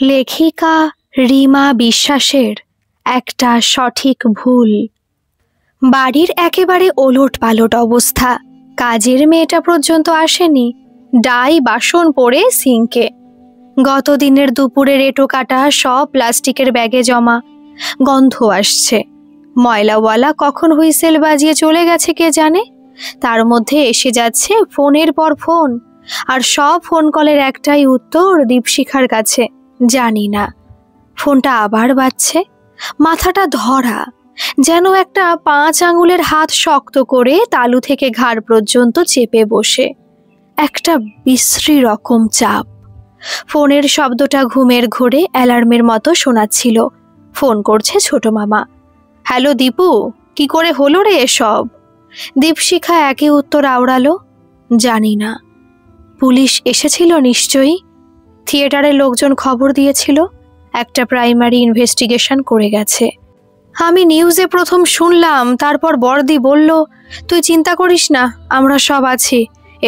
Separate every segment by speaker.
Speaker 1: লেখিকা রিমা বিশ্বাসের একটা সঠিক ভুল। বাড়ির একেবারে ওলটপালট অবস্থা। কাজের মেয়েটা পর্যন্ত আসেনি, ডাই বাসন পড়ে সিঙ্কে। গত দিনের দুপুরের এঁটো কাটা সব প্লাস্টিকের ব্যাগে জমা, গন্ধ আসছে। ময়লাওয়ালা কখন হুইসেল বাজিয়ে চলে গেছে কে জানে। তার মধ্যে এসে যাচ্ছে ফোনের পর ফোন, আর সব ফোন কলের একটাই উত্তর দীপশিখার কাছে, জানি না। ফোনটা আবার বাজছে, মাথাটা ধরা, যেন একটা 5 আঙুলের হাত শক্ত করে তালু থেকে ঘাড় পর্যন্ত চেপে বসে। একটা বিশ্রী রকম চাপ। ফোনের শব্দটা ঘুমের ঘোরে অ্যালার্মের মতো শোনাচ্ছিল। ফোন করছে ছোট মামা। হ্যালো দীপু, কি করে হলো রে এসব? দীপশিখা একই উত্তর আওড়ালো, জানি না। পুলিশ এসেছিল নিশ্চয়ই। থিয়েটারের লোকজন খবর দিয়েছিল, একটা প্রাইমারি ইনভেস্টিগেশন করে গেছে। আমি নিউজে প্রথম শুনলাম, তারপর বড়দি বলল, তুই চিন্তা করিস না, আমরা সব আছি।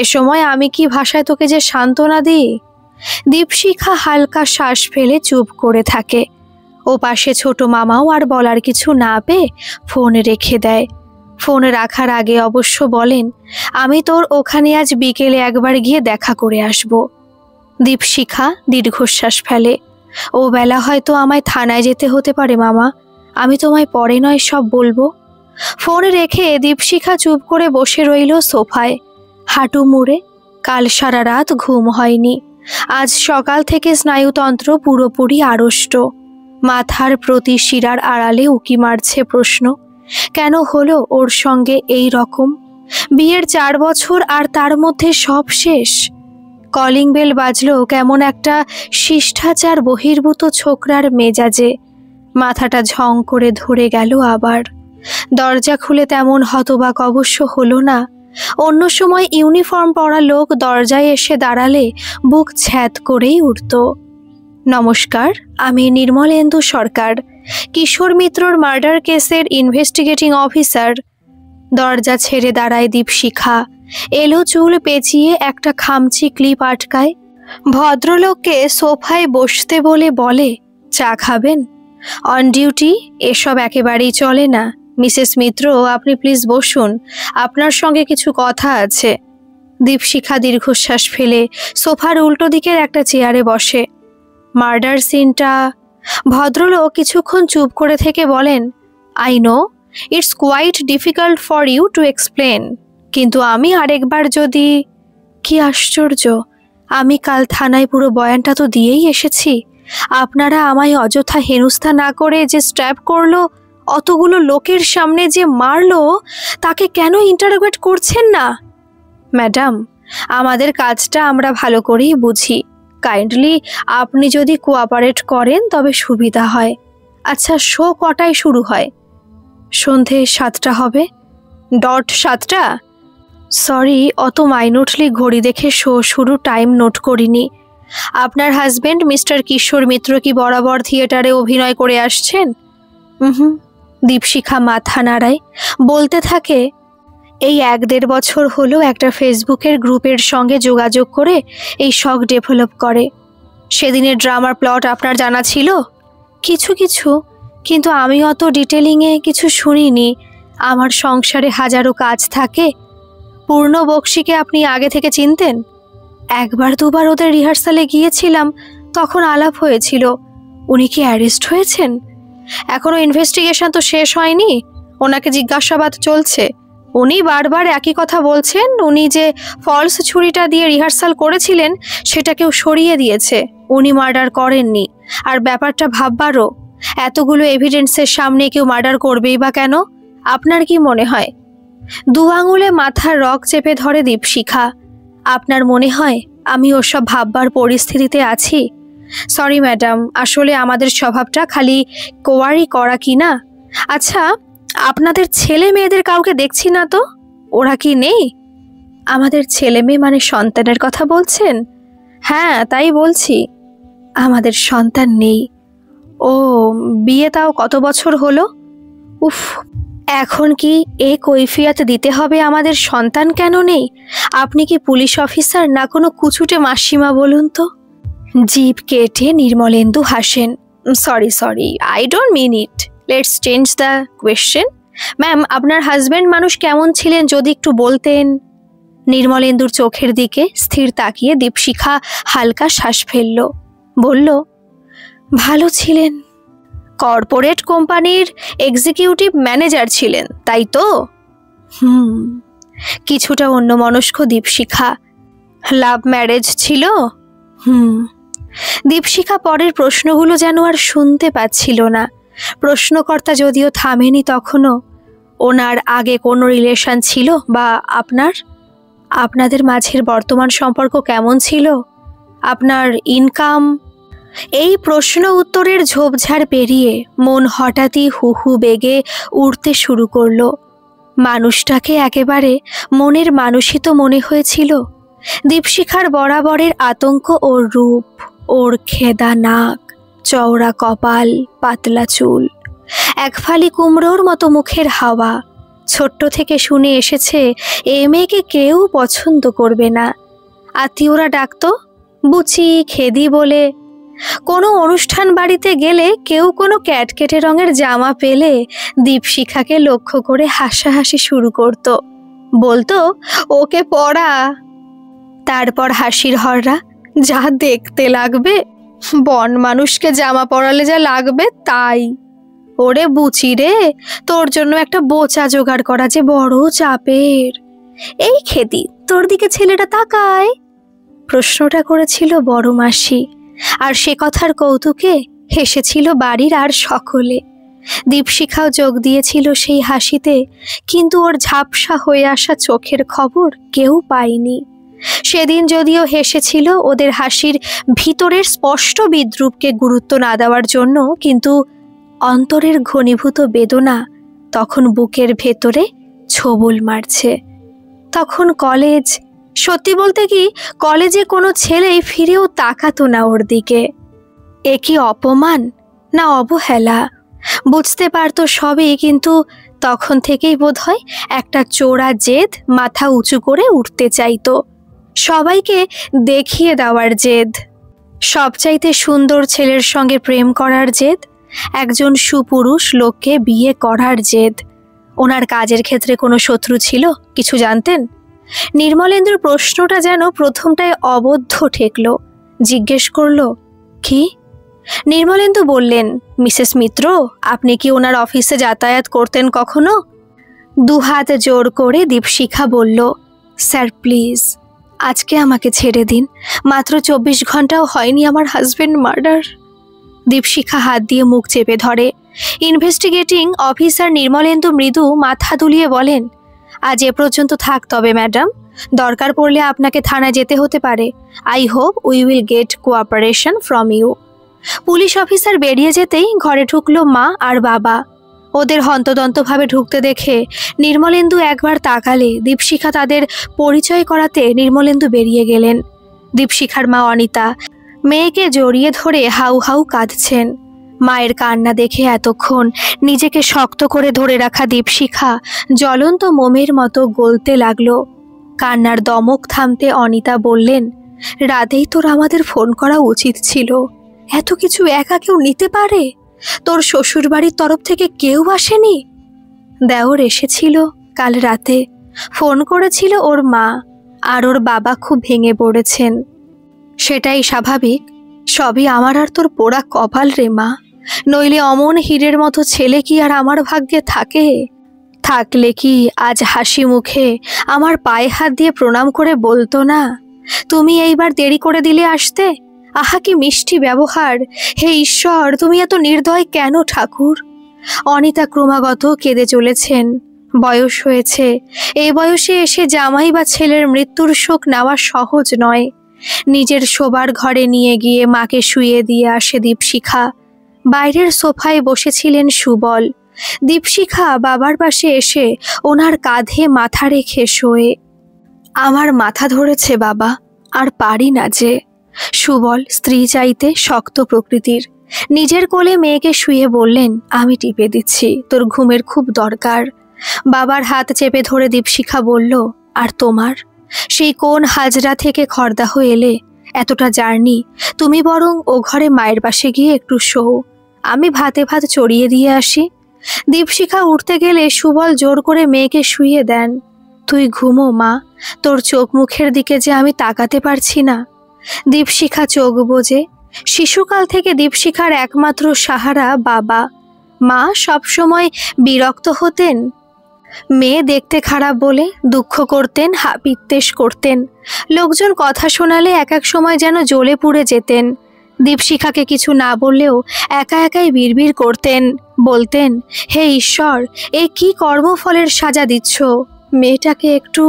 Speaker 1: এ সময় আমি কি ভাষায় তোকে যে সান্ত্বনা দিই। দীপশিখা হালকা শ্বাস ফেলে চুপ করে থাকে। ও পাশে ছোট মামাও আর বলার কিছু না পেয়ে ফোন রেখে দেয়। ফোন রাখার আগে অবশ্য বলেন, আমি তোর ওখানে আজ বিকেলে একবার গিয়ে দেখা করে আসব। দীপশিখা দীর্ঘশ্বাস ফেলে। ও বেলা হয়তো আমায় থানায় যেতে হতে পারে মামা, আমি তোমায় পরে নয় সব বলবো। ফোন রেখে দীপশিখা চুপ করে বসে রইল সোফায়, হাঁটু মুড়ে। কাল সারা রাত ঘুম হয়নি। আজ সকাল থেকে স্নায়ুতন্ত্র পুরোপুরি আড়ষ্ট। মাথার প্রতি শিরার আড়ালে উকি মারছে প্রশ্ন, কেন হলো ওর সঙ্গে এই রকম? বিয়ের 4 বছর আর তার মধ্যে সব শেষ। কলিং বেল বাজলো কেমন একটা শিষ্টাচার বহির্ভূত ছোকরার মেজাজে। মাথাটা ঝং করে ধরে গেল আবার। দরজা খুলে তেমন হতবাক অবশ্য হলো না। অন্য সময় ইউনিফর্ম পরা লোক দরজায় এসে দাঁড়ালে বুক ছ্যাদ করেই উঠত। নমস্কার, আমি নির্মলেন্দু সরকার, কিশোর মিত্রর মার্ডার কেসের ইনভেস্টিগেটিং অফিসার। দরজা ছেড়ে দাঁড়ায় দীপশিখা। এলো চুল পেঁচিয়ে একটা খামচি ক্লিপ আটকায়। ভদ্রলোককে সোফায় বসতে বলে বলে, চা খাবেন? অন ডিউটি এসব একেবারেই চলে না। মিসেস মিত্র, আপনি প্লিজ বসুন, আপনার সঙ্গে কিছু কথা আছে। দীপশিখা দীর্ঘশ্বাস ফেলে সোফার উল্টো দিকের একটা চেয়ারে বসে। মার্ডার সিনটা। ভদ্রলোক কিছুক্ষণ চুপ করে থেকে বলেন, I know it's quite difficult for you to explain, কিন্তু আমি আরেকবার যদি। কি আশ্চর্য, আমি কাল থানায় পুরো বয়ানটা তো দিয়েই এসেছি। আপনারা আমায় অযথা হেনস্থা না করে যে স্ট্র্যাপ করলো, অতগুলো লোকের সামনে যে মারলো, তাকে কেন ইন্টারোগেট করছেন না? ম্যাডাম, আমাদের কাজটা আমরা ভালো করেই বুঝি। কাইন্ডলি আপনি যদি কোঅপারেট করেন তবে সুবিধা হয়। আচ্ছা, শো কটায় শুরু হয়? সন্ধে 7টা হবে। ডট 7টা? সরি, অত মাইনুটলি ঘড়ি দেখে শো শুরু টাইম নোট করিনি। আপনার হাজবেন্ড মিস্টার কিশোর মিত্র কি বরাবর থিয়েটারে অভিনয় করে আসছেন? হুম। দীপশিখা মাথা নাড়ায়, বলতে থাকে, এই 1-1.5 বছর হলো একটা ফেসবুকের গ্রুপের সঙ্গে যোগাযোগ করে এই শখ ডেভেলপ করে। সেদিনের ড্রামার প্লট আপনার জানা ছিল? কিছু কিছু, কিন্তু আমি অত ডিটেলিংয়ে কিছু শুনিনি। আমার সংসারে হাজারো কাজ থাকে। পূর্ণ বক্সিকে আপনি আগে থেকে চিনতেন? 1-2 বার ওদের রিহার্সালে গিয়েছিলাম, তখন আলাপ হয়েছিল। উনি কি অ্যারেস্ট হয়েছেন? এখনো ইনভেস্টিগেশন তো শেষ হয়নি, ওনাকে জিজ্ঞাসাবাদ চলছে। উনি বারবার একই কথা বলছেন, উনি যে ফলস ছুরিটা দিয়ে রিহার্সাল করেছিলেন সেটা কেউ সরিয়ে দিয়েছে, উনি মার্ডার করেননি। আর ব্যাপারটা ভাববারও, এতগুলো এভিডেন্সের সামনে কেউ মার্ডার করবেই বা কেন? আপনার কি মনে হয়? 2 আঙুলে মাথার রগ চেপে ধরে দীপশিখা। আপনার মনে হয় আমি ওসব ভাববার পরিস্থিতিতে আছি? সরি ম্যাডাম, আসলে আমাদের স্বভাবটা খালি কোয়ারি করা কি না। আচ্ছা, আপনাদের ছেলে মেয়েদের কাউকে দেখছি না তো, ওরা কি নেই? আমাদের ছেলে মেয়ে মানে সন্তানের কথা বলছেন? হ্যাঁ, তাই বলছি। আমাদের সন্তান নেই। ও, বিয়ে তাও কত বছর হলো? উফ, এখন কি এ কৈফিয়ত দিতে হবে আমাদের সন্তান কেন নেই? আপনি কি পুলিশ অফিসার না কোনো কুচুটে মাসিমা বলুন তো? জিভ কেটে নির্মলেন্দু হাসেন। Sorry sorry, I don't mean it. Let's change the question. Ma'am, আপনার হাজব্যান্ড মানুষ কেমন ছিলেন যদি একটু বলতেন। নির্মলেন্দুর চোখের দিকে স্থির তাকিয়ে দীপশিখা হালকা শ্বাস ফেলল, বলল, ভালো ছিলেন। কর্পোরেট কোম্পানির এক্সিকিউটিভ ম্যানেজার ছিলেন, তাই তো? কিছুটা অন্যমনস্ক দীপশিখা। লাভ ম্যারেজ ছিল? দীপশিখা পরের প্রশ্নগুলো যেন আর শুনতে পাচ্ছিল না। প্রশ্নকর্তা যদিও থামেনি তখনও। ওনার আগে কোনো রিলেশন ছিল বা আপনাদের মাঝের বর্তমান সম্পর্ক কেমন ছিল? আপনার ইনকাম? এই প্রশ্ন উত্তরের ঝোপঝাড় পেরিয়ে মন হঠাৎই হুহু বেগে উড়তে শুরু করলো। মানুষটাকে একেবারে মনের মানুষই তো মনে হয়েছিল। দীপশিখার বরাবরের আতঙ্ক ওর রূপ, ওর খেদা নাক, চওড়া কপাল, পাতলা চুল, একফালি কুমড়োর মতো মুখের হাওয়া। ছোট্ট থেকে শুনে এসেছে এ মেয়েকে কেউ পছন্দ করবে না। আত্মীয়রা ডাকতো বুচি, খেদি বলে। কোনো অনুষ্ঠান বাড়িতে গেলে কেউ কোনো ক্যাটকেটে রঙের জামা পেলে দীপশিখাকে লক্ষ্য করে হাসাহাসি শুরু করত, বলতো ওকে পরা। তারপর হাসির হররা, যা দেখতে লাগবে, বন মানুষকে জামা পরালে যা লাগবে তাই। ওরে বুচি রে, তোর জন্য একটা বোচা জোগাড় করা যে বড় চাপের। এই খেদি, তোর দিকে ছেলেটা তাকায়। প্রশ্নটা করেছিল বড় মাসি, আর সে কথার কৌতুকে হেসেছিল বাড়ির আর সকলে। দীপশিখাও যোগ দিয়েছিল সেই হাসিতে, কিন্তু ওর ঝাপসা হয়ে আসা চোখের খবর কেউ পায়নি। সেদিন যদিও হেসেছিল ওদের হাসির ভিতরের স্পষ্ট বিদ্রূপকে গুরুত্ব না দেওয়ার জন্য, কিন্তু অন্তরের ঘনীভূত বেদনা তখন বুকের ভেতরে ছোবল মারছে। তখন কলেজ, সত্যি বলতে কি কলেজে কোনো ছেলেই ফিরেও তাকাতো না ওর দিকে। এ কি অপমান না অবহেলা? বুঝতে পারতো সবই, কিন্তু তখন থেকেই বোধহয় একটা চোরা জেদ মাথা উঁচু করে উঠতে চাইতো। সবাইকে দেখিয়ে দেওয়ার জেদ, সবচাইতে সুন্দর ছেলের সঙ্গে প্রেম করার জেদ, একজন সুপুরুষ লোককে বিয়ে করার জেদ। ওনার কাজের ক্ষেত্রে কোনো শত্রু ছিল? কিছু জানতেন? নির্মলেন্দুর প্রশ্নটা যেন প্রথমটায় অবদ্ধ ঠেকল। জিজ্ঞেস করল, কি? নির্মলেন্দু বললেন, মিসেস মিত্র, আপনি কি ওনার অফিসে যাতায়াত করতেন কখনো? দুহাত জোর করে দীপশিখা বলল, স্যার প্লিজ, আজকে আমাকে ছেড়ে দিন। মাত্র 24 ঘন্টাও হয়নি আমার হাজবেন্ড মার্ডার। দীপশিখা হাত দিয়ে মুখ চেপে ধরে। ইনভেস্টিগেটিং অফিসার নির্মলেন্দু মৃদু মাথা দুলিয়ে বলেন, আজ এ পর্যন্ত থাক তবে ম্যাডাম, দরকার পড়লে আপনাকে থানায় যেতে হতে পারে। I hope we will get cooperation from you. Police officer বেরিয়ে যেতেই ঘরে ঢুকলো মা আর বাবা। ওদের হন্তদন্তভাবে ঢুকতে দেখে নির্মলেন্দু একবার তাকালে দীপশিখা তাদের পরিচয় করাতে নির্মলেন্দু বেরিয়ে গেলেন। দীপশিখার মা অনিতা মেয়েকে জড়িয়ে ধরে হাউ হাউ কাঁদছেন। মায়ের কান্না দেখে এতক্ষণ নিজেকে শক্ত করে ধরে রাখা দীপশিখা জ্বলন্ত মোমের মতো গলতে লাগলো। কান্নার দমক থামতে অনিতা বললেন, রাতেই তোর আমাদের ফোন করা উচিত ছিল। এত কিছু একা কেউ নিতে পারে? তোর শ্বশুর বাড়ির তরফ থেকে কেউ আসেনি? দেওর এসেছিল কাল রাতে, ফোন করেছিল ওর মা, আর ওর বাবা খুব ভেঙে পড়েছেন। সেটাই স্বাভাবিক, সবই আমার আর তোর পোড়া কপাল রে মা। নইলে অমন হীরের মতো ছেলে কি আর আমার ভাগ্যে থাকে? থাকলে কি আজ হাসি মুখে আমার পায়ে হাত দিয়ে প্রণাম করে বলতো না, তুমি এইবার দেরি করে দিলে আসতে? আহা কি মিষ্টি ব্যবহার! হে ঈশ্বর, তুমি এত নির্দয় কেন ঠাকুর? অনিতা ক্রমাগত কেঁদে চলেছেন। বয়স হয়েছে, এই বয়সে এসে জামাই বা ছেলের মৃত্যুর শোক নেওয়া সহজ নয়। নিজের শোবার ঘরে নিয়ে গিয়ে মাকে শুইয়ে দিয়ে আসে দীপশিখা। বাইরের সোফায় বসেছিলেন সুবল। দীপশিখা বাবার পাশে এসে ওনার কাঁধে মাথা রেখে শোয়ে। আমার মাথা ধরেছে বাবা, আর পারি না যে। সুবল স্ত্রী চাইতে শক্ত প্রকৃতির। নিজের কোলে মেয়েকে শুয়ে বললেন, আমি টিপে দিচ্ছি, তোর ঘুমের খুব দরকার। বাবার হাত চেপে ধরে দীপশিখা বলল, আর তোমার? সেই কোন হাজরা থেকে খর্দাহ এলে এতটা জার্নি, তুমি বরং ও ঘরে মায়ের পাশে গিয়ে একটু শোও, আমি ভাতে ভাত চড়িয়ে দিয়ে আসি। দীপশিখা উঠতে গেলে সুবল জোর করে মেয়েকে শুইয়ে দেন। তুই ঘুমো মা, তোর চোখ মুখের দিকে যে আমি তাকাতে পারছি না। দীপশিখা চোখ বোজে। শিশুকাল থেকে দীপশিখার একমাত্র সাহারা বাবা। মা সবসময় বিরক্ত হতেন, মেয়ে দেখতে খারাপ বলে দুঃখ করতেন, হাপিত্তেশ করতেন। লোকজন কথা শোনালে এক এক সময় যেন জ্বলে পুড়ে যেতেন। দীপশিখাকে কিছু না বললেও একা একাই বিড়বিড় করতেন, বলতেন, হে ঈশ্বর, এ কি কর্মফলের সাজা দিচ্ছ, মেয়েটাকে একটু।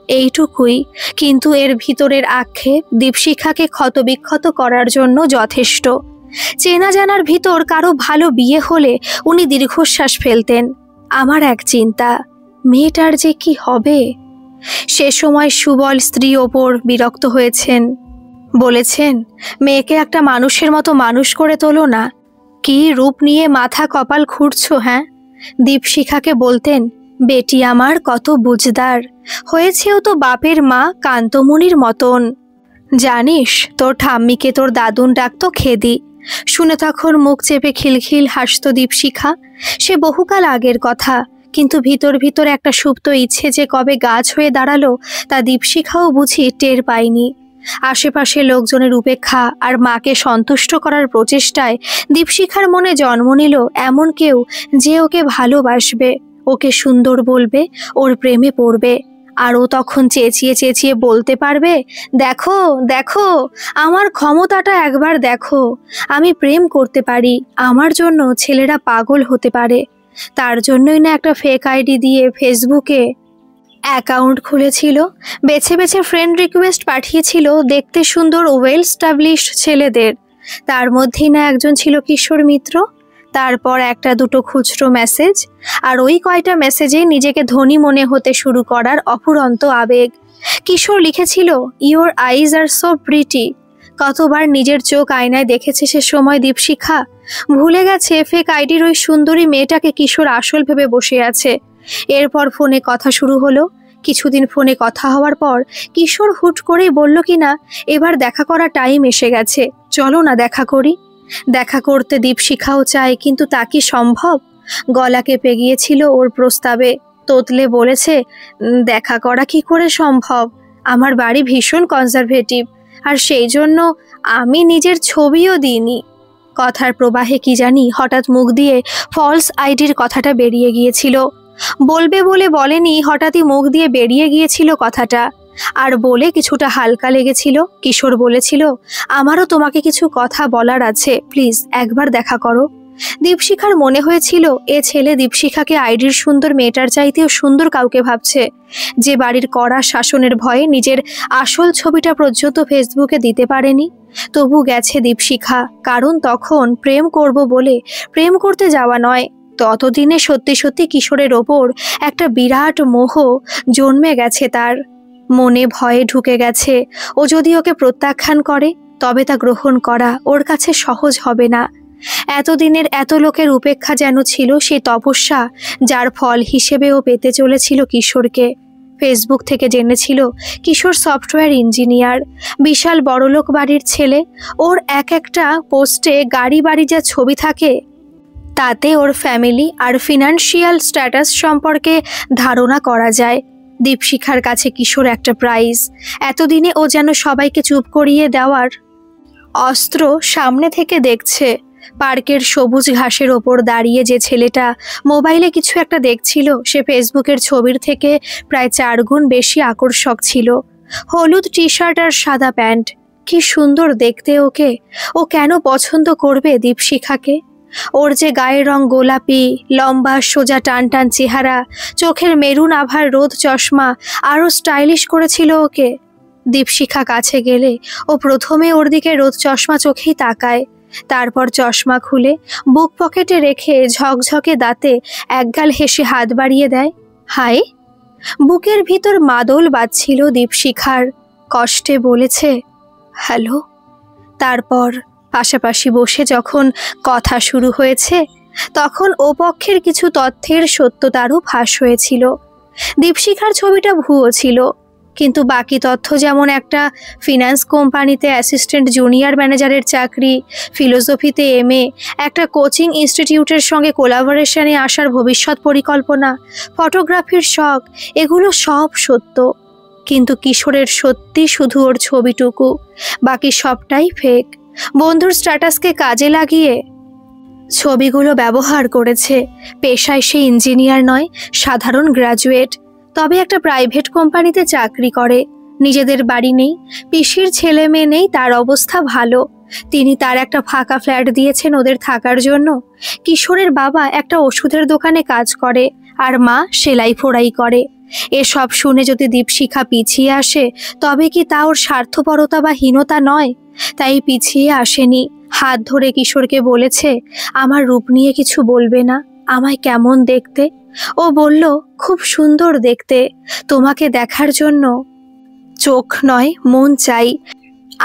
Speaker 1: এইটুকুই, কিন্তু এর ভিতরের আক্ষেপ দীপশিখাকে ক্ষতবিক্ষত করার জন্য যথেষ্ট। চেনা জানার ভিতর কারো ভালো বিয়ে হলে উনি দীর্ঘশ্বাস ফেলতেন। আমার এক চিন্তা, মেয়েটার যে কি হবে। সে সময় সুবল স্ত্রী ওপর বিরক্ত হয়েছেন, বলেছেন, মেয়েকে একটা মানুষের মতো মানুষ করে তোলো না, কি রূপ নিয়ে মাথা কপাল খুঁড়ছো হ্যাঁ। দীপশিখাকে বলতেন, বেটি আমার কত বুঝদার, হয়েছেও তো বাপের মা কান্তমুনির মতন। জানিস তোর ঠাম্মিকে তোর দাদুন ডাকতো খেদি। শুনে তখন মুখ চেপে খিলখিল হাসত দীপশিখা। সে বহুকাল আগের কথা, কিন্তু ভিতর ভিতর একটা সুপ্ত ইচ্ছে যে কবে গাছ হয়ে দাঁড়ালো তা দীপশিখাও বুঝি টের পায়নি। আশেপাশে লোকজনের উপেক্ষা আর মাকে সন্তুষ্ট করার প্রচেষ্টায় দীপশিখার মনে জন্ম নিল এমন কেউ যে ওকে ভালোবাসবে, ওকে সুন্দর বলবে, ওর প্রেমে পড়বে। আর ও তখন চেঁচিয়ে চেঁচিয়ে বলতে পারবে, দেখো দেখো, আমার ক্ষমতাটা একবার দেখো, আমি প্রেম করতে পারি, আমার জন্য ছেলেরা পাগল হতে পারে। তার জন্যই না একটা ফেক আইডি দিয়ে ফেসবুকে অ্যাকাউন্ট খুলেছিল, বেছে বেছে ফ্রেন্ড রিকোয়েস্ট পাঠিয়েছিল দেখতে সুন্দর ওয়েল স্টাবলিশড ছেলেদের। তার মধ্যেই না একজন ছিল কিশোর মিত্র। তারপর একটা দুটো খুচরো মেসেজ, আর ওই কয়টা মেসেজেই নিজেকে ধনী মনে হতে শুরু করার অফুরন্ত আবেগ। কিশোর লিখেছিল, your eyes are so pretty. কতবার নিজের চোখ আয়নায় দেখেছে সে সময় দীপশিখা। ভুলে গেছে ফেক আইডির ওই সুন্দরী মেয়েটাকে কিশোর আসল ভেবে বসে আছে। এরপর ফোনে কথা শুরু হলো। কিছুদিন ফোনে কথা হওয়ার পর কিশোর হুট করেই বলল কিনা, এবার দেখা করা টাইম এসে গেছে, চলো না দেখা করি। দেখা করতে দীপশিখাও চায়, কিন্তু তা কি সম্ভব? গলা কেঁপে গিয়েছিল ওর প্রস্তাবে। তোতলে বলেছে, দেখা করা কি করে সম্ভব, আমার বাড়ি ভীষণ কনজারভেটিভ, আর সেই জন্য আমি নিজের ছবিও দিইনি। কথার প্রবাহে কি জানি হঠাৎ মুখ দিয়ে ফলস আইডির কথাটা বেরিয়ে গিয়েছিল। বলবে বলে বলেনি, হঠাৎই মুখ দিয়ে বেরিয়ে গিয়েছিল কথাটা। আর বলে কিছুটা হালকা লেগেছিল। কিশোর বলেছিল, আমারও তোমাকে কিছু কথা বলার আছে, প্লিজ একবার দেখা করো। দীপশিখার মনে হয়েছিল এ ছেলে দীপশিখাকে আইডির সুন্দর মেয়েটার চাইতেও সুন্দর কাউকে ভাবছে, যে বাড়ির কড়া শাসনের ভয়ে নিজের আসল ছবিটা পর্যন্ত ফেসবুকে দিতে পারেনি। তবু গেছে দীপশিখা, কারণ তখন প্রেম করব বলে প্রেম করতে যাওয়া নয়, ততদিনে সত্যি সত্যি কিশোরের ওপর একটা বিরাট মোহ জন্মে গেছে তার মনে। ভয়ে ঢুকে গেছে, ও যদি ওকে প্রত্যাখ্যান করে তবে তা গ্রহণ করা ওর কাছে সহজ হবে না। এতদিনের এত লোকের উপেক্ষা যেন ছিল সেই তপস্যা, যার ফল হিসেবে ও পেতে চলেছিল কিশোরকে। ফেসবুক থেকে জেনেছিল কিশোর সফটওয়্যার ইঞ্জিনিয়ার, বিশাল বড়লোক বাড়ির ছেলে। ওর এক একটা পোস্টে গাড়ি বাড়ি যা ছবি থাকে তাতে ওর ফ্যামিলি আর ফিনান্সিয়াল স্ট্যাটাস সম্পর্কে ধারণা করা যায়। দীপশিখার কাছে কিশোর একটা প্রাইজ। এতদিনে ও যেন সবাইকে চুপ করিয়ে দেওয়ার অস্ত্র সামনে থেকে দেখছে। পার্কের সবুজ ঘাসের ওপর দাঁড়িয়ে যে ছেলেটা মোবাইলে কিছু একটা দেখছিল, সে ফেসবুকের ছবির থেকে প্রায় 4 গুণ বেশি আকর্ষক ছিল। হলুদ টি শার্ট আর সাদা প্যান্ট, কি সুন্দর দেখতে ওকে। ও কেন পছন্দ করবে দীপশিখাকে? ওর যে গায়ের রং গোলাপি, লম্বা সোজা টান টান চেহারা, চোখের মেরুন আভার রোদ চশমা আরও স্টাইলিশ করেছিল ওকে। দীপশিখা কাছে গেলে ও প্রথমে ওর দিকে রোদ চশমা চোখেই তাকায়, তারপর চশমা খুলে বুক পকেটে রেখে ঝকঝকে দাঁতে একগাল হেসে হাত বাড়িয়ে দেয়। হাই! বুকের ভিতর মাদল বাজছিল দীপশিখার। কষ্টে বলেছে, হ্যালো। তারপর পাশাপাশি বসে যখন কথা শুরু হয়েছে, তখন ও পক্ষের কিছু তথ্যের সত্যতারও ফাঁস হয়েছিল। দীপশিখার ছবিটা ভুয়ো ছিল। কিন্তু বাকি তথ্য যেমন একটা ফিন্যান্স কোম্পানিতে অ্যাসিস্ট্যান্ট জুনিয়র ম্যানেজারের চাকরি, ফিলোসফিতে এমএ, একটা কোচিং ইনস্টিটিউটের সঙ্গে কোলাবোরেশনে আসার ভবিষ্যৎ পরিকল্পনা, ফটোগ্রাফির শখ, এগুলো সব সত্য। কিন্তু কিশোরের সত্যি শুধু ওর ছবিটুকু, বাকি সবটাই ফেক। বন্ধুর স্ট্যাটাসকে কাজে লাগিয়ে ছবিগুলো ব্যবহার করেছে। পেশায় সে ইঞ্জিনিয়ার নয়, সাধারণ গ্র্যাজুয়েট, তবে একটা প্রাইভেট কোম্পানিতে চাকরি করে। নিজেদের বাড়ি নেই, পিসির ছেলে মেয়ে নেই, তার অবস্থা ভালো। তিনি তার একটা ফাঁকা ফ্ল্যাট দিয়েছেন ওদের থাকার জন্য। কিশোরের বাবা একটা ওষুধের দোকানে কাজ করে, আর মা সেলাই ফোড়াই করে। এসব শুনে যদি দীপশিখা পিছিয়ে আসে, তবে কি তা ওর স্বার্থপরতা বা হীনতা নয়? তাই পিছিয়ে আসেনি, হাত ধরে কিশোরকে বলেছে, আমার রূপ নিয়ে কিছু বলবে না, আমায় কেমন দেখতে? ও বলল, খুব সুন্দর দেখতে, তোমাকে দেখার জন্য চোখ নয় মন চাই।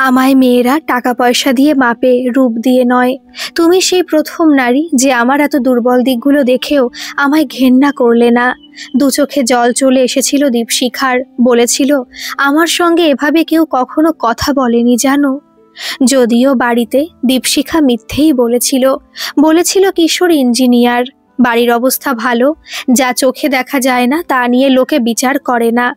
Speaker 1: আমায় মেয়েরা টাকা পয়সা দিয়ে মাপে, রূপ দিয়ে নয়। তুমি সেই প্রথম নারী যে আমার এত দুর্বল দিকগুলো দেখেও আমায় ঘেন্না করলে না। দু চোখে জল চলে এসেছিল দীপশিখার। বলেছিল, আমার সঙ্গে এভাবে কেউ কখনো কথা বলেনি জানো। যদিও বাড়িতে দীপশিখা মিথ্যেই বলেছিল কিশোর ইঞ্জিনিয়ার, বাড়ির অবস্থা ভালো, যা চোখে দেখা যায় না তা নিয়ে লোকে বিচার করে না।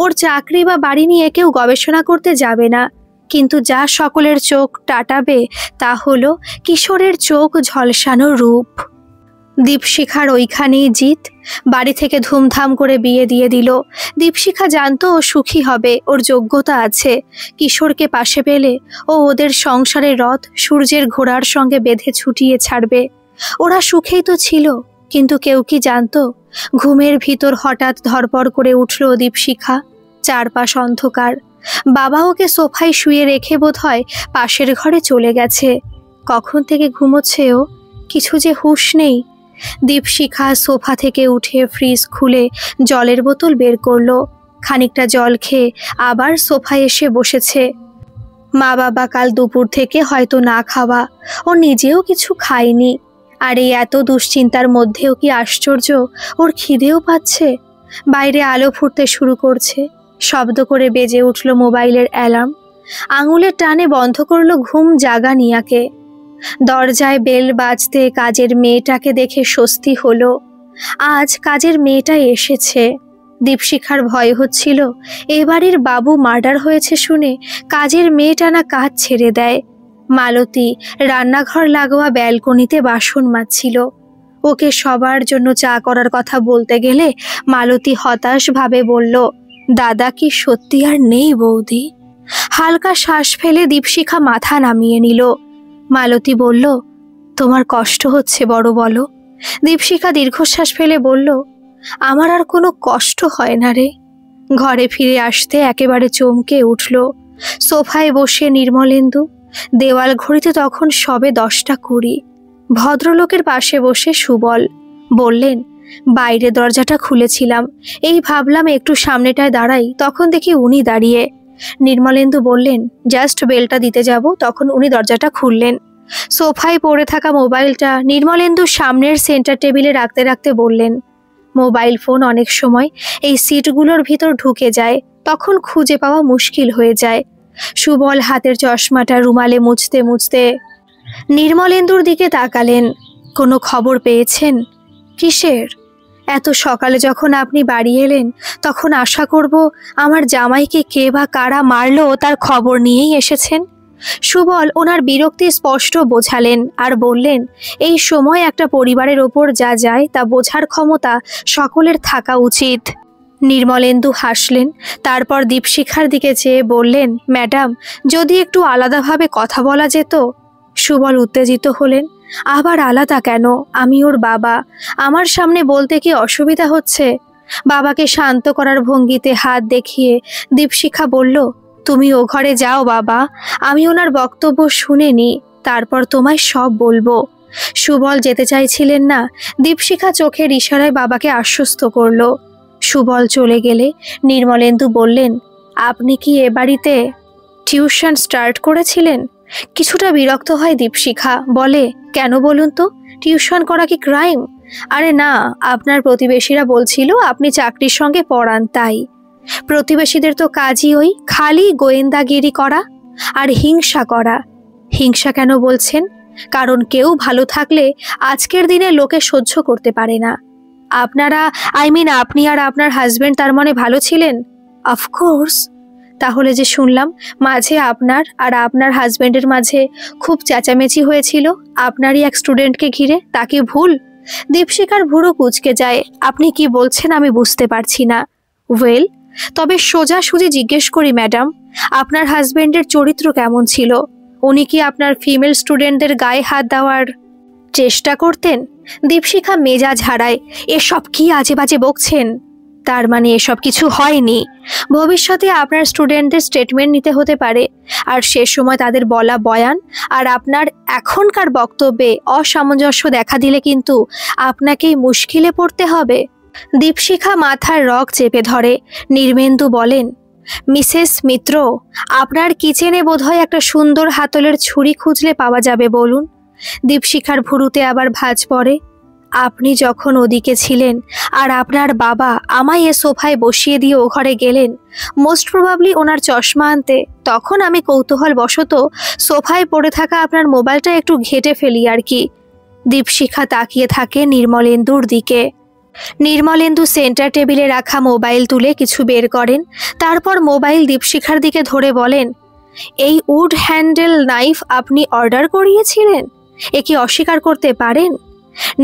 Speaker 1: ওর চাকরি বা বাড়ি নিয়ে কেউ গবেষণা করতে যাবে না। কিন্তু যা সকলের চোখ টাটাবে তা হলো কিশোরের চোখ ঝলসানো রূপ। দীপশিখার ওইখানেই জিত। বাড়ি থেকে ধুমধাম করে বিয়ে দিয়ে দিল। দীপশিখা জানতো ও সুখী হবে, ওর যোগ্যতা আছে। কিশোরকে পাশে পেলে ও ওদের সংসারের রথ সূর্যের ঘোড়ার সঙ্গে বেঁধে ছুটিয়ে ছাড়বে। ওরা সুখেই তো ছিল, কিন্তু কেউ কি জানতো ঘুমের ভিতর হঠাৎ ধরপড় করে উঠল দীপশিখা। চারপাশ অন্ধকার। বাবা ওকে সোফায় শুয়ে রেখে বোধহয় পাশের ঘরে চলে গেছে। কখন থেকে ঘুমোচ্ছে ও, কিছু যে হুঁশ নেই। দীপশিখা সোফা থেকে উঠে ফ্রিজ খুলে জলের বোতল বের করলো। খানিকটা জল খেয়ে আবার সোফায় এসে বসেছে। মা বাবা কাল দুপুর থেকে হয়তো না খাওয়া, ও নিজেও কিছু খায়নি। আর এই এত দুশ্চিন্তার মধ্যেও কি আশ্চর্য, ওর খিদেও পাচ্ছে। বাইরে আলো ফুটতে শুরু করছে। শব্দ করে বেজে উঠল মোবাইলের অ্যালার্ম। আঙুলের টানে বন্ধ করলো ঘুম জাগা নিয়াকে। দরজায় বেল বাজতে কাজের মেয়েটাকে দেখে স্বস্তি হলো। আজ কাজের মেয়েটা এসেছে। দীপশিখার ভয় হচ্ছিল এ বাড়ির বাবু মার্ডার হয়েছে শুনে কাজের মেয়েটা না কাজ ছেড়ে দেয়। মালতী রান্নাঘর লাগোয়া ব্যালকনিতে বাসন মাজছিল। ওকে সবার জন্য চা করার কথা বলতে গেলে মালতী হতাশভাবে বলল, দাদা কি সত্যি আর নেই বৌদি? হালকা শ্বাস ফেলে দীপশিখা মাথা নামিয়ে নিল। মালতী বলল, তোমার কষ্ট হচ্ছে বড় বলো? দীপশিখা দীর্ঘশ্বাস ফেলে বলল, আমার আর কোনো কষ্ট হয় না রে। ঘরে ফিরে আসতে একেবারে চমকে উঠল। সোফায় বসে নির্মলেন্দু। দেওয়াল ঘড়িতে তখন সবে 10টা 20। ভদ্রলোকের পাশে বসে সুবল বললেন, বাইরে দরজাটা খুলেছিলাম, এই ভাবলাম একটু সামনেটায় দাঁড়াই, তখন দেখি উনি দাঁড়িয়ে। নির্মলেন্দু বললেন, জাস্ট বেলটা দিতে যাব, তখন উনি দরজাটা খুললেন। সোফায় পড়ে থাকা মোবাইলটা নির্মলেন্দুর সামনের সেন্টার টেবিলে রাখতে রাখতে বললেন, মোবাইল ফোন অনেক সময় এই সিটগুলোর ভিতর ঢুকে যায়, তখন খুঁজে পাওয়া মুশকিল হয়ে যায়। সুবল হাতের চশমাটা রুমালে মুছতে মুছতে নির্মলেন্দুর দিকে তাকালেন। কোনো খবর পেয়েছেন? কিসের? এত সকালে যখন আপনি বাড়ি এলেন, তখন আশা করব আমার জামাইকে কে বা কারা মারলো তার খবর নিয়েই এসেছেন। সুবল ওনার বিরক্তি স্পষ্ট বোঝালেন আর বললেন, এই সময় একটা পরিবারের ওপর যা যায় তা বোঝার ক্ষমতা সকলের থাকা উচিত। নির্মলেন্দু হাসলেন, তারপর দীপশিখার দিকে চেয়ে বললেন, ম্যাডাম, যদি একটু আলাদাভাবে কথা বলা যেত। সুবল উত্তেজিত হলেন, আবার আলাদা কেন? আমি ওর বাবা, আমার সামনে বলতে কি অসুবিধা হচ্ছে? বাবাকে শান্ত করার ভঙ্গিতে হাত দেখিয়ে দীপশিখা বলল, তুমি ও ঘরে যাও বাবা, আমি ওনার বক্তব্য শুনে নি, তারপর তোমায় সব বলবো। সুবল যেতে চাইছিলেন না। দীপশিখা চোখের ইশারায় বাবাকে আশ্বস্ত করল। সুবল চলে গেলে নির্মলেন্দু বললেন, আপনি কি এ বাড়িতে টিউশন স্টার্ট করেছিলেন? কিছুটা বিরক্ত হয় দীপশিখা, বলে, কেন বলুন তো, টিউশন করা কি ক্রাইম? আরে না, আপনার প্রতিবেশীরা বলছিল আপনি চাকরির সঙ্গে পড়ান তাই। প্রতিবেশীদের তো কাজই ওই খালি গোয়েন্দাগিরি করা আর হিংসা করা। হিংসা কেন বলছেন? কারণ কেউ ভালো থাকলে আজকের দিনে লোকে সহ্য করতে পারে না। আপনারা আপনি আর আপনার হাজবেন্ড তার মানে ভালো ছিলেন? অফকোর্স। তাহলে যে শুনলাম মাঝে আপনার আর আপনার হাজবেন্ডের মাঝে খুব চেঁচামেচি হয়েছিল আপনারই এক স্টুডেন্টকে ঘিরে, তাকে ভুল? দীপশিখার ভুরু কুঁচকে যায়। আপনি কি বলছেন আমি বুঝতে পারছি না। ওয়েল, তবে সোজাসুজি জিজ্ঞেস করি ম্যাডাম, আপনার হাজবেন্ডের চরিত্র কেমন ছিল? উনি কি আপনার ফিমেল স্টুডেন্টদের গায়ে হাত দেওয়ার চেষ্টা করতেন? দীপশিখা মেজাজ হারায়। এসব কি আজে বাজে বকছেন? তার মানে এসব কিছু হয়নি। ভবিষ্যতে আপনার স্টুডেন্টদের স্টেটমেন্ট নিতে হতে পারে, আর সে সময় তাদের বলা বয়ান আর আপনার এখনকার বক্তব্যে অসামঞ্জস্য দেখা দিলে কিন্তু আপনাকেই মুশকিলে পড়তে হবে। দীপশিখা মাথার রগ চেপে ধরে। নির্মেন্দু বলেন, মিসেস মিত্র, আপনার কিচেনে বোধহয় একটা সুন্দর হাতলের ছুরি খুঁজলে পাওয়া যাবে, বলুন। দীপশিখার ভুরুতে আবার ভাঁজ পড়ে। আপনি যখন ওদিকে ছিলেন আর আপনার বাবা আমায় এ সোফায় বসিয়ে দিয়ে ও ঘরে গেলেন, মোস্ট প্রবাবলি ওনার চশমা আনতে, তখন আমি কৌতূহল বশত সোফায় পড়ে থাকা আপনার মোবাইলটা একটু ঘেঁটে ফেলি আর কি। দীপশিখা তাকিয়ে থাকে নির্মলেন্দুর দিকে। নির্মলেন্দু সেন্টার টেবিলে রাখা মোবাইল তুলে কিছু বের করেন, তারপর মোবাইল দীপশিখার দিকে ধরে বলেন, এই উড হ্যান্ডেল নাইফ আপনি অর্ডার করিয়েছিলেন? এ কি অস্বীকার করতে পারেন?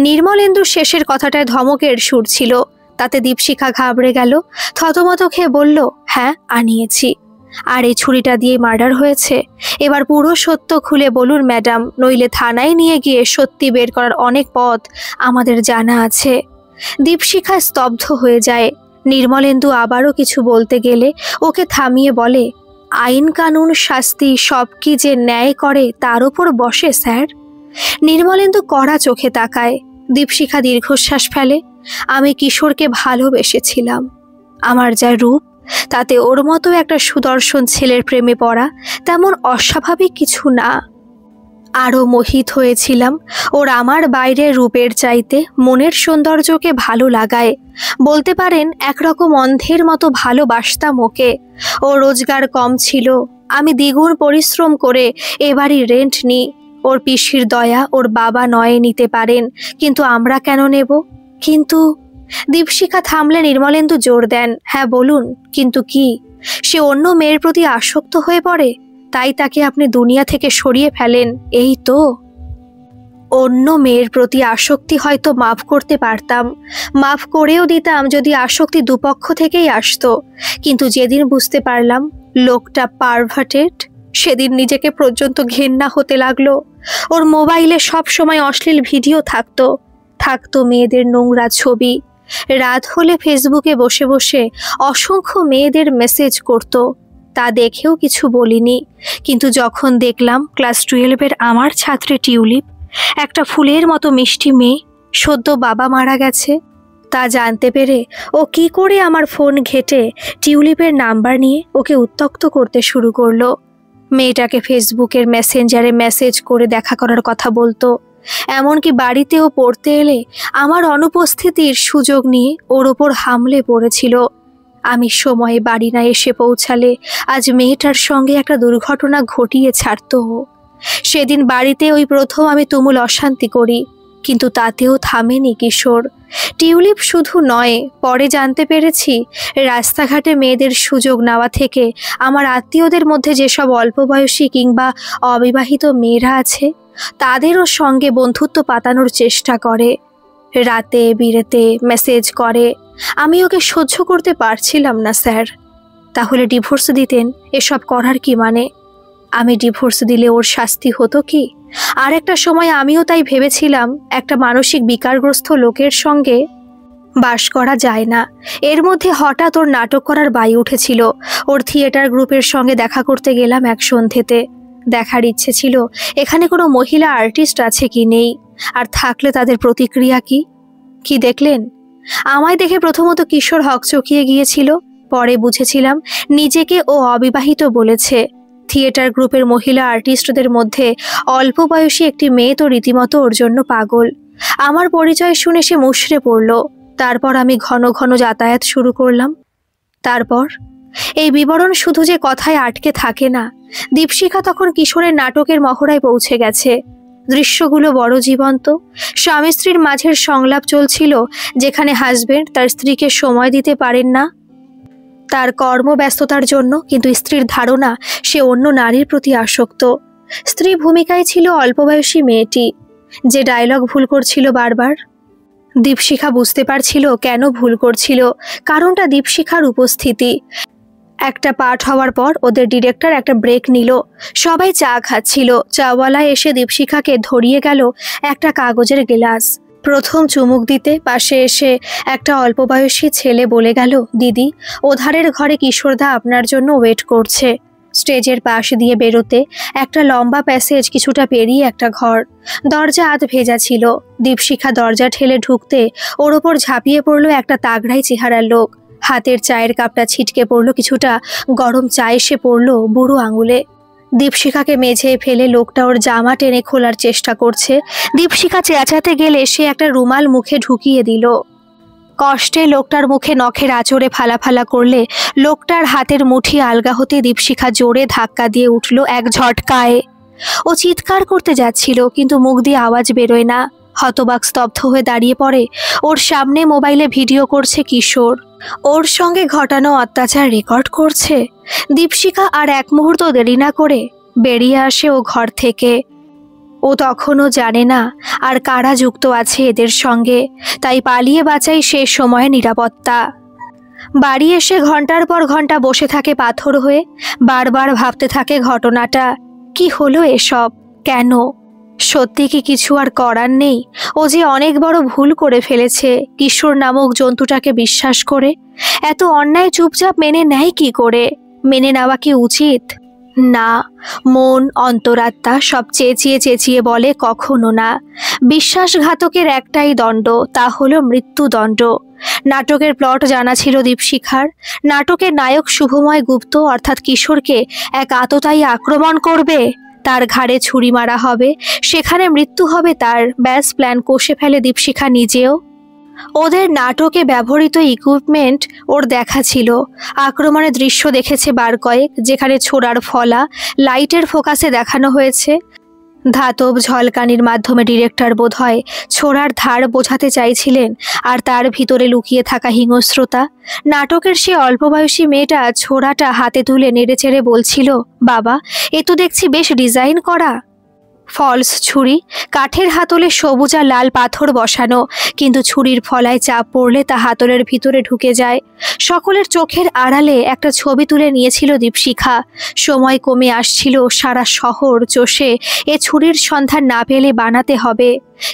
Speaker 1: নির্মলেন্দুর শেষের কথাটায় ধমকের সুর ছিল। তাতে দীপশিখা ঘাবড়ে গেল। থতমত খেয়ে বলল, হ্যাঁ আনিয়েছি। আর এই ছুরিটা দিয়ে মার্ডার হয়েছে? এবার পুরো সত্য খুলে বলুন ম্যাডাম, নইলে থানায় নিয়ে গিয়ে সত্যি বের করার অনেক পথ আমাদের জানা আছে। দীপশিখা স্তব্ধ হয়ে যায়। নির্মলেন্দু আবারও কিছু বলতে গেলে ওকে থামিয়ে বলে, আইন কানুন শাস্তি সব কি যে ন্যায় করে তার উপর বসে স্যার? নির্মলেন্দু কড়া চোখে তাকায়। দীপশিখা দীর্ঘশ্বাস ফেলে। আমি কিশোরকে ভালোবেসেছিলাম। আমার যা রূপ, তাতে ওর মতো একটা সুদর্শন ছেলের প্রেমে পড়া তেমন অস্বাভাবিক কিছু না। আরও মোহিত হয়েছিলাম ওর আমার বাইরের রূপের চাইতে মনের সৌন্দর্যকে ভালো লাগায়। বলতে পারেন একরকম অন্ধের মতো ভালোবাসতাম ওকে। ও রোজগার কম ছিল, আমি দ্বিগুণ পরিশ্রম করে এবারই রেন্ট নিই। ওর পিসির দয়া ওর বাবা নয় নিতে পারেন, কিন্তু আমরা কেন নেব? কিন্তু দীপশিখা থামলে নির্মলেন্দু জোর দেন, হ্যাঁ বলুন, কিন্তু কি? সে অন্য মেয়ের প্রতি আসক্ত হয়ে পড়ে, তাই তাকে আপনি দুনিয়া থেকে সরিয়ে ফেলেন, এই তো? অন্য মেয়ের প্রতি আসক্তি হয়তো মাফ করতে পারতাম, মাফ করেও দিতাম যদি আসক্তি দুপক্ষ থেকেই আসতো। কিন্তু যেদিন বুঝতে পারলাম লোকটা পারভার্টেড, সেদিন নিজেকে পর্যন্ত ঘেন্না হতে লাগলো। ওর মোবাইলে সব সময় অশ্লীল ভিডিও থাকতো মেয়েদের নোংরা ছবি। রাত হলে ফেসবুকে বসে বসে অসংখ্য মেয়েদের মেসেজ করত। তা দেখেও কিছু বলিনি, কিন্তু যখন দেখলাম ক্লাস 12-এর আমার ছাত্রী টিউলিপ, একটা ফুলের মতো মিষ্টি মেয়ে, সদ্য বাবা মারা গেছে, তা জানতে পেরে ও কি করে আমার ফোন ঘেঁটে টিউলিপের নাম্বার নিয়ে ওকে উত্ত্যক্ত করতে শুরু করলো। মেয়েটাকে ফেসবুকের মেসেঞ্জারে মেসেজ করে দেখা করার কথা বলতো। এমনকি বাড়িতেও পড়তে এলে আমার অনুপস্থিতির সুযোগ নিয়ে ওর ওপর হামলে পড়েছিল। আমি সময়ে বাড়ি না এসে পৌঁছালে আজ মেয়েটার সঙ্গে একটা দুর্ঘটনা ঘটিয়ে ছাড়ত। সেদিন বাড়িতে ওই প্রথম আমি তুমুল অশান্তি করি, কিন্তু তাতেও থামেনি কিশোর। টিউলিপ শুধু নয়, পরে জানতে পেরেছি রাস্তাঘাটে মেয়েদের সুযোগ নেওয়া থেকে আমার আত্মীয়দের মধ্যে যেসব অল্প বয়সী কিংবা অবিবাহিত মেয়েরা আছে তাদেরও সঙ্গে বন্ধুত্ব পাতানোর চেষ্টা করে। রাতে বিরেতে মেসেজ করে। আমি ওকে সহ্য করতে পারছিলাম না স্যার। তাহলে ডিভোর্স দিতেন? এসব করার কি মানে? আমি ডিভোর্স দিলে ওর শাস্তি হতো কি? আর একটা সময় আমিও তাই ভেবেছিলাম, একটা মানসিক বিকারগ্রস্ত লোকের সঙ্গে বাস করা যায় না। এর মধ্যে হঠাৎ ওর নাটক করার বাই উঠেছিল। ওর থিয়েটার গ্রুপের সঙ্গে দেখা করতে গেলাম এক সন্ধ্যেতে। দেখার ইচ্ছে ছিল এখানে কোনো মহিলা আর্টিস্ট আছে কি নেই, আর থাকলে তাদের প্রতিক্রিয়া কি। কি দেখলেন? আমায় দেখে প্রথমত কিশোর হকচকিয়ে গিয়েছিল, পরে বুঝেছিলাম নিজেকে ও অবিবাহিত বলেছে। থিয়েটার গ্রুপের মহিলা আর্টিস্টদের মধ্যে অল্প বয়সী একটি মেয়ে তো রীতিমতো ওর জন্য পাগল। আমার পরিচয় শুনে সে মুষড়ে পড়ল। তারপর আমি ঘন ঘন যাতায়াত শুরু করলাম। তারপর এই বিবরণ শুধু যে কথায় আটকে থাকে না, দীপশিখা তখন কিশোরের নাটকের মহড়ায় পৌঁছে গেছে। দৃশ্যগুলো বড় জীবন্ত। স্বামী স্ত্রীর মাঝের সংলাপ চলছিল, যেখানে হাজবেন্ড তার স্ত্রীকে সময় দিতে পারেন না তার কর্মব্যস্ততার জন্য, কিন্তু স্ত্রীর ধারণা সে অন্য নারীর প্রতি আসক্ত। স্ত্রী ভূমিকায় ছিল অল্পবয়সী মেয়েটি, যে ডায়লগ ভুল করছিল বারবার। দীপশিখা বুঝতে পারছিল কেন ভুল করছিল, কারণটা দীপশিখার উপস্থিতি। একটা পাঠ হওয়ার পর ওদের ডিরেক্টর একটা ব্রেক নিল। সবাই চা খাচ্ছিল। চাওয়ালা এসে দীপশিখাকে ধরিয়ে গেল একটা কাগজের গ্লাস। প্রথম চুমুক দিতে পাশে এসে একটা অল্পবয়সী ছেলে বলে গেল, দিদি, ওধারের ঘরে কিশোরদা আপনার জন্য ওয়েট করছে। স্টেজের পাশ দিয়ে বেরোতে একটা লম্বা প্যাসেজ, কিছুটা পেরিয়ে একটা ঘর। দরজা আধ ভেজা ছিল। দীপশিখা দরজা ঠেলে ঢুকতে ওর ওপর ঝাঁপিয়ে পড়ল একটা তাগড়াই চেহারার লোক। হাতের চায়ের কাপটা ছিটকে পড়ল, কিছুটা গরম চা এসে পড়ল বুড়ো আঙুলে। দীপশিখাকে মেঝে ফেলে লোকটা ওর জামা টেনে খোলার চেষ্টা করছে। দীপশিখা চেঁচাতে গেলে সে একটা রুমাল মুখে ঢুকিয়ে দিল। কষ্টে লোকটার মুখে নখের আঁচড়ে ফালা করলে লোকটার হাতের মুঠি আলগা হতে দীপশিখা জোরে ধাক্কা দিয়ে উঠল এক ঝটকায়। ও চিৎকার করতে যাচ্ছিল, কিন্তু মুখ দিয়ে আওয়াজ বেরোয় না। হতবাক স্তব্ধ হয়ে দাঁড়িয়ে পড়ে। ওর সামনে মোবাইলে ভিডিও করছে কিশোর, ওর সঙ্গে ঘটানো অত্যাচার রেকর্ড করছে। দীপশিখা আর এক মুহূর্ত দেরি না করে বেরিয়ে আসে ও ঘর থেকে। ও তখনও জানে না আর কারা যুক্ত আছে এদের সঙ্গে, তাই পালিয়ে বাঁচাই সে সময়ে নিরাপত্তা। বাড়ি এসে ঘন্টার পর ঘন্টা বসে থাকে পাথর হয়ে, বারবার ভাবতে থাকে ঘটনাটা। কি হলো এসব, কেন? সত্যি কি কিছু আর করার নেই? ও যে অনেক বড় ভুল করে ফেলেছে কিশোর নামক জন্তুটাকে বিশ্বাস করে। এত অন্যায় চুপচাপ মেনে নেয় কি করে? মেনে নেওয়া কি উচিত? না, মন অন্তরাত্মা সব চেঁচিয়ে বলে কখনো না। বিশ্বাসঘাতকের একটাই দণ্ড, তা হলো মৃত্যুদণ্ড। নাটকের প্লট জানা ছিল দীপশিখার। নাটকের নায়ক শুভময় গুপ্ত অর্থাৎ কিশোরকে এক আততায়ী আক্রমণ করবে, তার ঘাড়ে ছুরি মারা হবে, সেখানে মৃত্যু হবে তার। ব্যাস, প্ল্যান কষে ফেলে দীপশিখা নিজেও। ওদের নাটকে ব্যবহৃত ইকুইপমেন্ট ওর দেখা ছিল। আক্রমণের দৃশ্য দেখেছে বার কয়েক, যেখানে ছোড়ার ফলা লাইটের ফোকাসে দেখানো হয়েছে। ধাতব ঝলকানির মাধ্যমে ডিরেক্টর বোধহয় ছোড়ার ধার বোঝাতে চাইছিলেন, আর তার ভিতরে লুকিয়ে থাকা হিংস্রতা। নাটকের সে অল্পবয়সী মেয়েটা ছোড়াটা হাতে তুলে নেড়েচেড়ে বলছিল, বাবা, এ তো দেখছি বেশ ডিজাইন করা। ফলস ছুরি, কাঠের হাতলে সবুজ আর লাল পাথর বসানো, কিন্তু ছুরির ফলায় চাপ পড়লে তা হাতলের ভিতরে ঢুকে যায়। সকলের চোখের আড়ালে একটা ছবি তুলে নিয়েছিল দীপশিখা। সময় কমে আসছিল, সারা শহর চষে এ ছুরির সন্ধান না পেলে বানাতে হবে।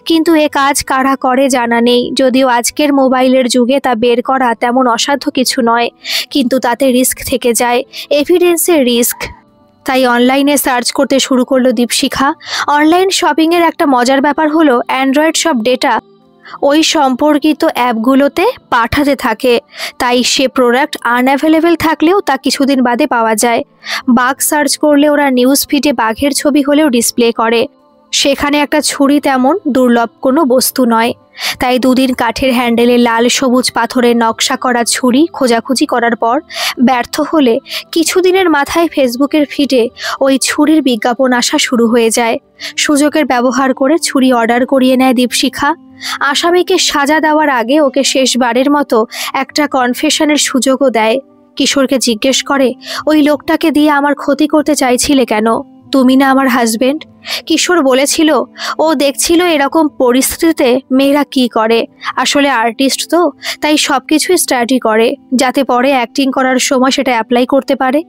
Speaker 1: কিন্তু এ কাজ কারা করে জানা নেই, যদিও আজকের মোবাইলের যুগে তা বের করা তেমন অসাধ্য কিছু নয়, কিন্তু তাতে রিস্ক থেকে যায়, এভিডেন্সের রিস্ক। তাই অনলাইনে সার্চ করতে শুরু করলো দীপশিখা। অনলাইন শপিংয়ের একটা মজার ব্যাপার হলো অ্যান্ড্রয়েড সব ডেটা ওই সম্পর্কিত অ্যাপগুলোতে পাঠাতে থাকে, তাই সে প্রোডাক্ট আনঅ্যাভেলেবেল থাকলেও তা কিছুদিন বাদে পাওয়া যায়। বাঘ সার্চ করলে ওরা নিউজ ফিডে বাঘের ছবি হলেও ডিসপ্লে করে, সেখানে একটা ছুরি তেমন দুর্লভ কোনো বস্তু নয়। তাই দুদিন কাঠের হ্যান্ডেলে লাল সবুজ পাথরের নকশা করা ছুরি খোঁজাখুঁজি করার পর ব্যর্থ হলে কিছুদিনের মাথায় ফেসবুকের ফিডে ওই ছুরির বিজ্ঞাপন আসা শুরু হয়ে যায়। সুযোগের ব্যবহার করে ছুরি অর্ডার করিয়ে নেয় দীপশিখা। আসামিকে সাজা দেওয়ার আগে ওকে শেষবারের মতো একটা কনফেশনের সুযোগও দেয়। কিশোরকে জিজ্ঞেস করে, ওই লোকটাকে দিয়ে আমার ক্ষতি করতে চাইছিলে কেন? তুমি না আমার হাজবেন্ড? কিশোর বলেছিল ও দেখছিল এরকম পরিস্থিতিতে মেয়েরা কি করে। আসলে আর্টিস্ট তো, তাই সব কিছুই স্টাডি করে, যাতে পরে অ্যাক্টিং করার সময় সেটা অ্যাপ্লাই করতে পারে।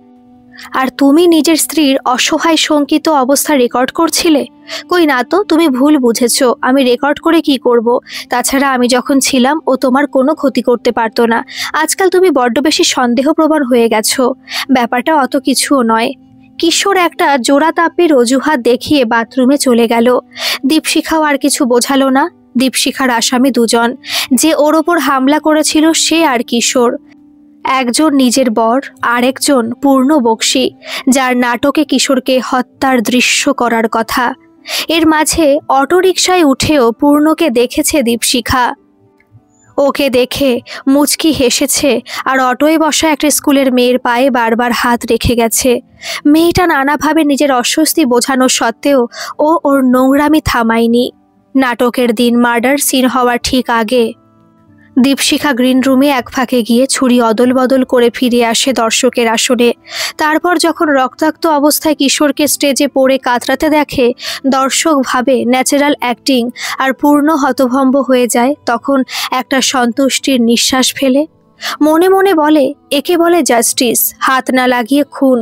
Speaker 1: আর তুমি নিজের স্ত্রীর অসহায় শঙ্কিত অবস্থা রেকর্ড করছিলে? কই না তো, তুমি ভুল বুঝেছ। আমি রেকর্ড করে কি করব? তাছাড়া আমি যখন ছিলাম ও তোমার কোনো ক্ষতি করতে পারতো না। আজকাল তুমি বড্ড বেশি সন্দেহপ্রবণ হয়ে গেছো। ব্যাপারটা অত কিছুও নয়। কিশোর একটা জোড়া তাপের অজুহাত দেখিয়ে বাথরুমে চলে গেল। দীপশিখাও আর কিছু বোঝালো না। দীপশিখার আসামি দুজন, যে ওর ওপর হামলা করেছিল সে আর কিশোর। একজন নিজের বর, আরেকজন পূর্ণ বক্সী, যার নাটকে কিশোরকে হত্যার দৃশ্য করার কথা। এর মাঝে অটোরিকশায় উঠেও পূর্ণকে দেখেছে দীপশিখা। ওকে দেখে মুচকি হেসেছে আর অটোয় বসা একটা স্কুলের মেয়ের পায়ে বারবার হাত রেখে গেছে। মেয়েটা নানাভাবে নিজের অস্বস্তি বোঝানো সত্ত্বেও ওর নোংরামি থামায়নি। নাটকের দিন মার্ডার সিন হওয়ার ঠিক আগে দীপশিখা গ্রিন রুমে এক ফাঁকে গিয়ে ছুরি অদল বদল করে ফিরে আসে দর্শকের আসনে। তারপর যখন রক্তাক্ত অবস্থায় কিশোরকে স্টেজে পড়ে কাতরাতে দেখে, দর্শক ভাবে ন্যাচারাল অ্যাক্টিং আর পূর্ণ হতভম্ব হয়ে যায়। তখন একটা সন্তুষ্টির নিঃশ্বাস ফেলে মনে মনে বলে, একে বলে জাস্টিস, হাত না লাগিয়ে খুন।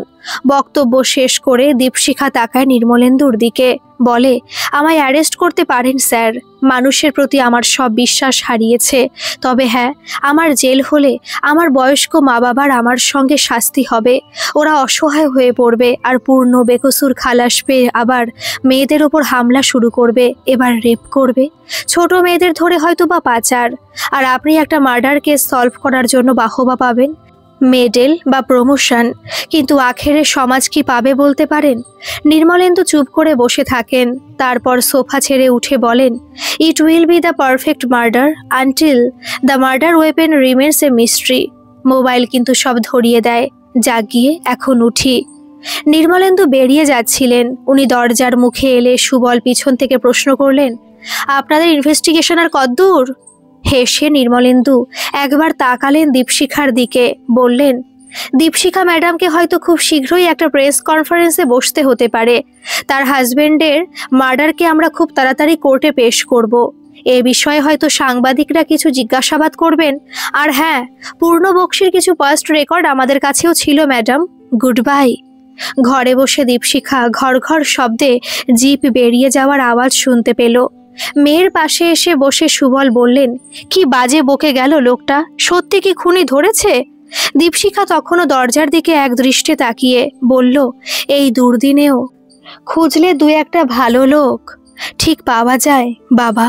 Speaker 1: বক্তব্য শেষ করে দীপশিখা তাকায় নির্মলেন্দুর দিকে, বলে, আমায় অ্যারেস্ট করতে পারেন স্যার। মানুষের প্রতি আমার সব বিশ্বাস হারিয়েছে। তবে হ্যাঁ, আমার জেল হলে আমার বয়স্ক মা বাবার আমার সঙ্গে শাস্তি হবে। ওরা অসহায় হয়ে পড়বে আর পূর্ণ বেকসুর খালাস পেয়ে আবার মেয়েদের ওপর হামলা শুরু করবে, এবার রেপ করবে, ছোট মেয়েদের ধরে হয়তো বা পাচার। আর আপনি একটা মার্ডার কেস সলভ করার জন্য বাহবা পাবেন, মেডেল বা প্রমোশন, কিন্তু আখেরে সমাজ কি পাবে বলতে পারেন? নির্মলেন্দু চুপ করে বসে থাকেন, তারপর সোফা ছেড়ে উঠে বলেন, it will be the perfect murder until the murder weapon remains A mystery. Mobile কিন্তু সব ধরিয়ে দেয়, জাগিয়ে এখন উঠি। নির্মলেন্দু বেরিয়ে যাচ্ছিলেন, উনি দরজার মুখে এলে সুবল পিছন থেকে প্রশ্ন করলেন, আপনাদের ইনভেস্টিগেশন আর কতদূর? হেসে নির্মলেন্দু একবার তাকালেন দীপশিখার দিকে, বললেন, দীপশিখা ম্যাডামকে হয়তো খুব শীঘ্রই একটা প্রেস কনফারেন্সে বসতে হতে পারে। তার হাজবেন্ডের মার্ডারকে আমরা খুব তাড়াতাড়ি কোর্টে পেশ করব। এ বিষয়ে হয়তো সাংবাদিকরা কিছু জিজ্ঞাসাবাদ করবেন। আর হ্যাঁ, পূর্ণ বক্সির কিছু পাস্ট রেকর্ড আমাদের কাছেও ছিল ম্যাডাম। Good bye. ঘরে বসে দীপশিখা ঘর ঘর শব্দে জিপ বেরিয়ে যাওয়ার আওয়াজ শুনতে পেল। মেয়ের পাশে এসে বসে সুবল বললেন, কি বাজে বকে গেল লোকটা, সত্যি কি খুনি ধরেছে? দীপশিখা তখনও দরজার দিকে এক দৃষ্টে তাকিয়ে বলল, এই দুর্দিনেও খুঁজলে দু একটা ভালো লোক ঠিক পাওয়া যায় বাবা।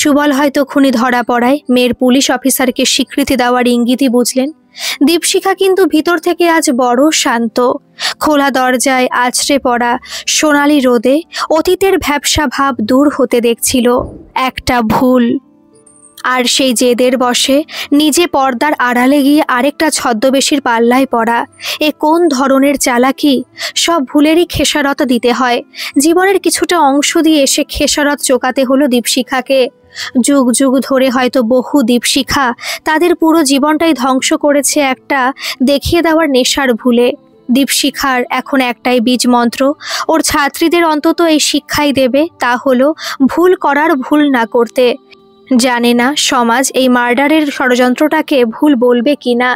Speaker 1: সুবল হয়তো খুনি ধরা পড়ায় মেয়ের পুলিশ অফিসারকে স্বীকৃতি দেওয়ার ইঙ্গিতই বুঝলেন। দীপশিখা কিন্তু ভিতর থেকে আজ বড় শান্ত। খোলা দরজায় আছড়ে পড়া সোনালি রোদে অতীতের ভ্যাপসা ভাব দূর হতে দেখছিল। একটা ভুল, আর সেই জেদের বশে নিজে পর্দার আড়ালে গিয়ে আরেকটা ছদ্মবেশীর পাল্লায় পড়া। এ কোন ধরনের চালাকি? সব ভুলেরই খেসারত দিতে হয়। জীবনের কিছুটা অংশ দিয়ে এসে খেসারত চোকাতে হলো দীপশিখাকে। যুগ যুগ ধরে হয়তো বহু দীপশিখা তাদের পুরো জীবনটাই ধ্বংস করেছে একটা দেখিয়ে দেওয়ার নেশার ভুলে। দীপশিখার এখন একটাই বীজ মন্ত্র, ওর ছাত্রীদের অন্তত এই শিক্ষাই দেবে, তা হলো ভুল করার ভুল না করতে। জানে না সমাজ এই মার্ডারের ষড়যন্ত্রটাকে ভুল বলবে কিনা,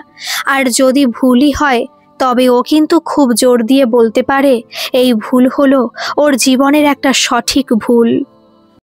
Speaker 1: আর যদি ভুলই হয় তবে ও কিন্তু খুব জোর দিয়ে বলতে পারে এই ভুল হলো ওর জীবনের একটা সঠিক ভুল।